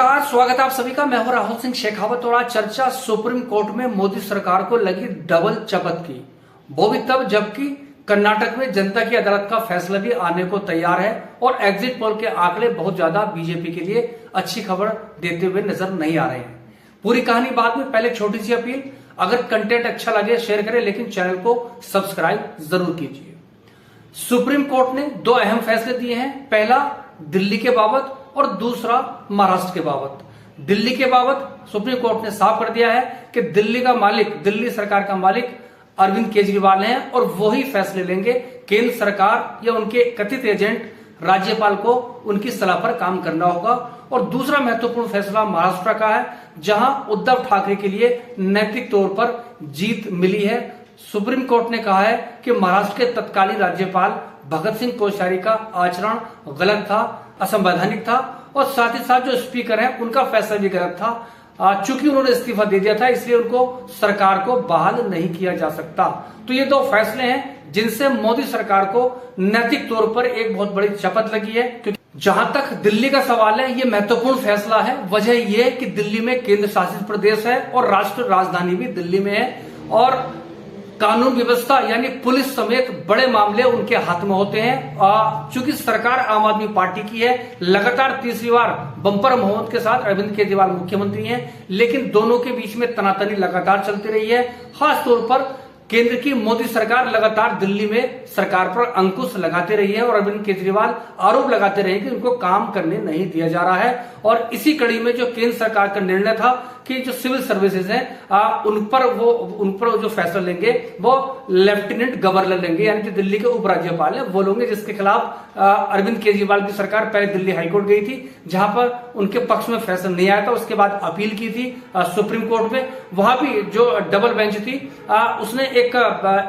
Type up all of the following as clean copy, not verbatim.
नमस्कार, स्वागत है आप सभी का। मैं हूं राहुल सिंह शेखावत और आज चर्चा सुप्रीम कोर्ट में मोदी सरकार को लगी डबल चपत की। वो भी तब जबकि कर्नाटक में जनता की अदालत का फैसला भी आने को तैयार है और एग्जिट पोल के आंकड़े बहुत ज्यादा बीजेपी के लिए अच्छी खबर देते हुए नजर नहीं आ रहे हैं। पूरी कहानी बाद में, पहले छोटी सी अपील, अगर कंटेंट अच्छा लगे शेयर करें, लेकिन चैनल को सब्सक्राइब जरूर कीजिए। सुप्रीम कोर्ट ने दो अहम फैसले दिए हैं, पहला दिल्ली के बाबत और दूसरा महाराष्ट्र के बाबत। दिल्ली के बाबत सुप्रीम कोर्ट ने साफ कर दिया है कि दिल्ली का मालिक, दिल्ली सरकार का मालिक अरविंद केजरीवाल हैं और वही फैसले लेंगे। केंद्र सरकार या उनके कथित एजेंट राज्यपाल को उनकी सलाह पर काम करना होगा। और दूसरा महत्वपूर्ण फैसला महाराष्ट्र का है, जहां उद्धव ठाकरे के लिए नैतिक तौर पर जीत मिली है। सुप्रीम कोर्ट ने कहा है कि महाराष्ट्र के तत्कालीन राज्यपाल भगत सिंह कोश्यारी का आचरण गलत था, असंवैधानिक था और साथ ही साथ जो स्पीकर हैं उनका फैसला भी गलत था। चूंकि उन्होंने इस्तीफा दे दिया था, इसलिए उनको सरकार को बहाल नहीं किया जा सकता। तो ये दो फैसले हैं जिनसे मोदी सरकार को नैतिक तौर पर एक बहुत बड़ी चपत लगी है। क्योंकि जहां तक दिल्ली का सवाल है, ये महत्वपूर्ण फैसला है। वजह यह है कि दिल्ली में केंद्र शासित प्रदेश है और राष्ट्र राजधानी भी दिल्ली में है और कानून व्यवस्था यानी पुलिस समेत बड़े मामले उनके हाथ में होते हैं। चूंकि सरकार आम आदमी पार्टी की है, लगातार तीसरी बार बम्पर बहुमत के साथ अरविंद केजरीवाल मुख्यमंत्री हैं, लेकिन दोनों के बीच में तनातनी लगातार चलती रही है। खास तौर पर केंद्र की मोदी सरकार लगातार दिल्ली में सरकार पर अंकुश लगाते रही है और अरविंद केजरीवाल आरोप लगाते रहे कि उनको काम करने नहीं दिया जा रहा है। और इसी कड़ी में जो केंद्र सरकार का निर्णय था कि जो सिविल सर्विसेज हैं उन पर जो फैसला लेंगे वो लेफ्टिनेंट गवर्नर लेंगे, यानी कि दिल्ली के उपराज्यपाल है वो लोगे, जिसके खिलाफ अरविंद केजरीवाल की सरकार पहले दिल्ली हाईकोर्ट गई थी, जहां पर उनके पक्ष में फैसला नहीं आया था। उसके बाद अपील की थी सुप्रीम कोर्ट में। वहां भी जो डबल बेंच थी उसने एक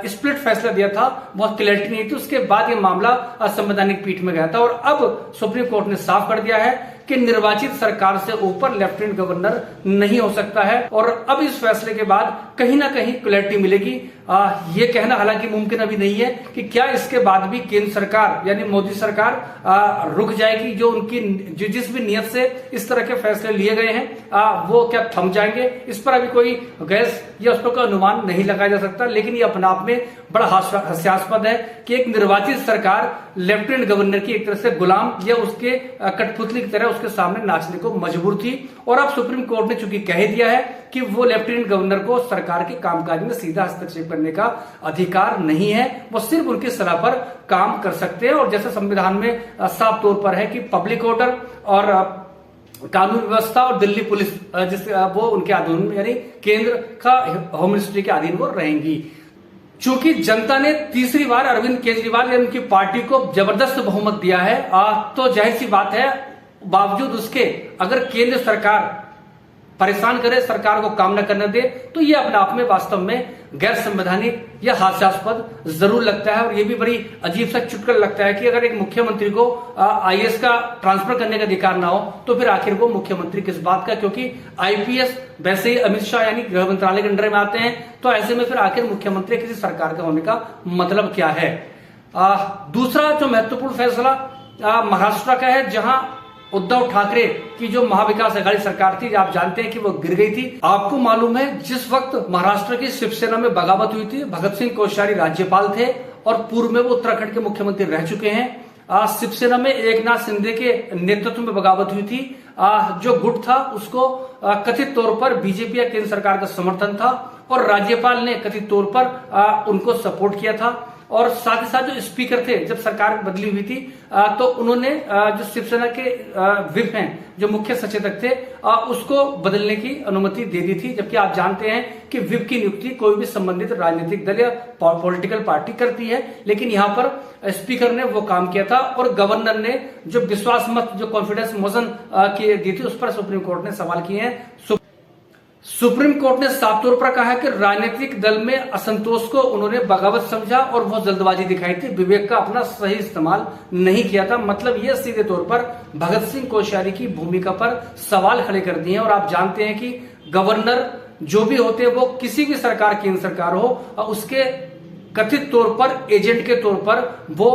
स्प्लिट फैसला दिया था, बहुत क्लैरिटी नहीं थी। उसके बाद ये मामला संवैधानिक पीठ में गया था और अब सुप्रीम कोर्ट ने साफ कर दिया है कि निर्वाचित सरकार से ऊपर लेफ्टिनेंट गवर्नर नहीं हो सकता है। और अब इस फैसले के बाद कहीं ना कहीं क्लैरिटी मिलेगी। ये कहना हालांकि मुमकिन अभी नहीं है कि क्या इसके बाद भी केंद्र सरकार यानी मोदी सरकार रुक जाएगी। जो उनकी जिस भी नियत से इस तरह के फैसले लिए गए हैं वो क्या थम जाएंगे, इस पर अभी कोई गैस या उस पर कोई अनुमान नहीं लगाया जा सकता। लेकिन ये अपने आप में बड़ा हास्यास्पद है कि एक निर्वाचित सरकार लेफ्टिनेंट गवर्नर की एक तरह से गुलाम या उसके कठपुतली की तरह उसके सामने नाचने को मजबूर थी। और अब सुप्रीम कोर्ट ने चूंकि कह दिया है कि वो लेफ्टिनेंट गवर्नर को सरकार के कामकाज में सीधा हस्तक्षेप करने का अधिकार नहीं है, वो सिर्फ उनकी सलाह पर काम कर सकते हैं। और जैसे संविधान में साफ तौर पर है कि पब्लिक ऑर्डर और कानून व्यवस्था और दिल्ली पुलिस वो उनके अधीन यानी केंद्र का होम मिनिस्ट्री के अधीन वो रहेंगी। चूंकि जनता ने तीसरी बार अरविंद केजरीवाल या उनकी पार्टी को जबरदस्त बहुमत दिया है, तो जाहिर सी बात है बावजूद उसके अगर केंद्र सरकार परेशान करे, सरकार को काम न करने दे, तो ये अपने आप में वास्तव में गैर संवैधानिक या हास्यास्पद जरूर लगता है। और ये भी बड़ी अजीब सा चुटकुला लगता है कि अगर एक मुख्यमंत्री को आईएएस का ट्रांसफर करने का अधिकार ना हो तो फिर आखिर वो मुख्यमंत्री किस बात का, क्योंकि आईपीएस वैसे ही अमित शाह यानी गृह मंत्रालय के अंडर में आते हैं। तो ऐसे में फिर आखिर मुख्यमंत्री किसी सरकार का होने का मतलब क्या है। दूसरा जो महत्वपूर्ण फैसला महाराष्ट्र का है, जहां उद्धव ठाकरे की जो महाविकास आघाड़ी सरकार थी, आप जानते हैं कि वो गिर गई थी। आपको मालूम है जिस वक्त महाराष्ट्र की शिवसेना में बगावत हुई थी, भगत सिंह कोश्यारी राज्यपाल थे और पूर्व में वो उत्तराखंड के मुख्यमंत्री रह चुके हैं। शिवसेना में एकनाथ शिंदे के नेतृत्व में बगावत हुई थी। जो गुट था उसको कथित तौर पर बीजेपी या केंद्र सरकार का समर्थन था और राज्यपाल ने कथित तौर पर उनको सपोर्ट किया था। और साथ ही साथ जो स्पीकर थे, जब सरकार बदली हुई थी तो उन्होंने जो शिवसेना के विप हैं, जो मुख्य सचेतक थे, उसको बदलने की अनुमति दे दी थी। जबकि आप जानते हैं कि विप की नियुक्ति कोई भी संबंधित राजनीतिक दल या पॉलिटिकल पार्टी करती है, लेकिन यहाँ पर स्पीकर ने वो काम किया था और गवर्नर ने जो विश्वास मत, जो कॉन्फिडेंस मोशन की दी थी, उस पर सुप्रीम कोर्ट ने सवाल किए हैं। सुप्रीम कोर्ट ने साफ तौर पर कहा कि राजनीतिक दल में असंतोष को उन्होंने बगावत समझा और वो जल्दबाजी दिखाई थी, विवेक का अपना सही इस्तेमाल नहीं किया था। मतलब ये सीधे तौर पर भगत सिंह कोश्यारी की भूमिका पर सवाल खड़े कर दिए हैं। और आप जानते हैं कि गवर्नर जो भी होते हैं वो किसी भी सरकार, केंद्र सरकार हो, उसके कथित तौर पर एजेंट के तौर पर वो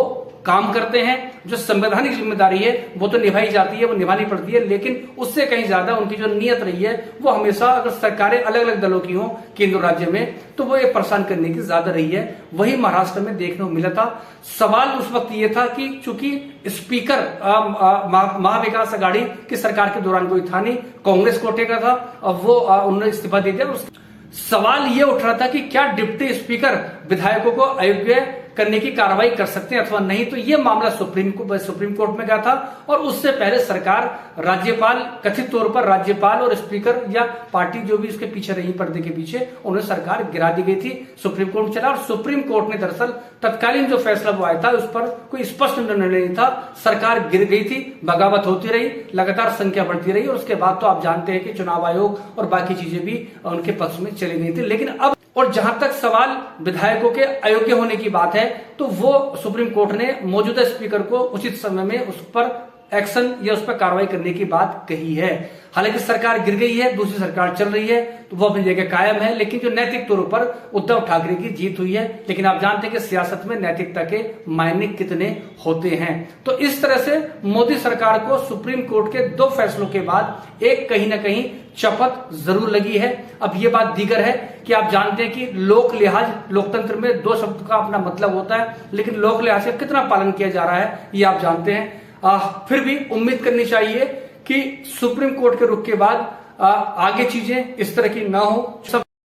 काम करते हैं, जो संवैधानिक जिम्मेदारी है वो तो निभाई जाती है, वो निभानी पड़ती है, लेकिन उससे कहीं ज्यादा उनकी जो नीयत रही है वो हमेशा, अगर सरकारें अलग अलग दलों की हो केंद्र राज्य में, तो वो ये परेशान करने की ज्यादा रही है। वही महाराष्ट्र में देखने को मिला था। सवाल उस वक्त ये था कि चूंकि स्पीकर महाविकास आघाड़ी की सरकार के दौरान कोई था नहीं, कांग्रेस कोटे का था, अब वो उन्होंने इस्तीफा दे दिया। सवाल ये उठ रहा था कि क्या डिप्टी स्पीकर विधायकों को अयोग्य करने की कार्रवाई कर सकते हैं अथवा नहीं। तो ये मामला सुप्रीम कोर्ट में गया था और उससे पहले सरकार, राज्यपाल, कथित तौर पर राज्यपाल और स्पीकर या पार्टी जो भी उसके पीछे रही पर्दे के पीछे, उन्हें सरकार गिरा दी गई थी। सुप्रीम कोर्ट चला और सुप्रीम कोर्ट ने दरअसल तत्कालीन जो फैसला वो आया था उस पर कोई स्पष्ट निर्णय नहीं था। सरकार गिर गई थी, बगावत होती रही, लगातार संख्या बढ़ती रही और उसके बाद तो आप जानते हैं कि चुनाव आयोग और बाकी चीजें भी उनके पक्ष में चली गई थी। लेकिन अब, और जहां तक सवाल विधायकों के अयोग्य होने की बात है, तो वो सुप्रीम कोर्ट ने मौजूदा स्पीकर को उचित समय में उस पर एक्शन या उस पर कार्रवाई करने की बात कही है। हालांकि सरकार गिर गई है, दूसरी सरकार चल रही है, तो वो अपनी जगह कायम है, लेकिन जो नैतिक तौर पर उद्धव ठाकरे की जीत हुई है। लेकिन आप जानते हैं कि सियासत में नैतिकता के मायने कितने होते हैं। तो इस तरह से मोदी सरकार को सुप्रीम कोर्ट के 2 फैसलों के बाद एक कहीं ना कहीं चपत जरूर लगी है। अब ये बात दीगर है कि आप जानते हैं कि लोक लिहाज, लोकतंत्र में 2 शब्द का अपना मतलब होता है, लेकिन लोक लिहाज का कितना पालन किया जा रहा है ये आप जानते हैं। फिर भी उम्मीद करनी चाहिए कि सुप्रीम कोर्ट के रुख के बाद आगे चीजें इस तरह की ना हो। सब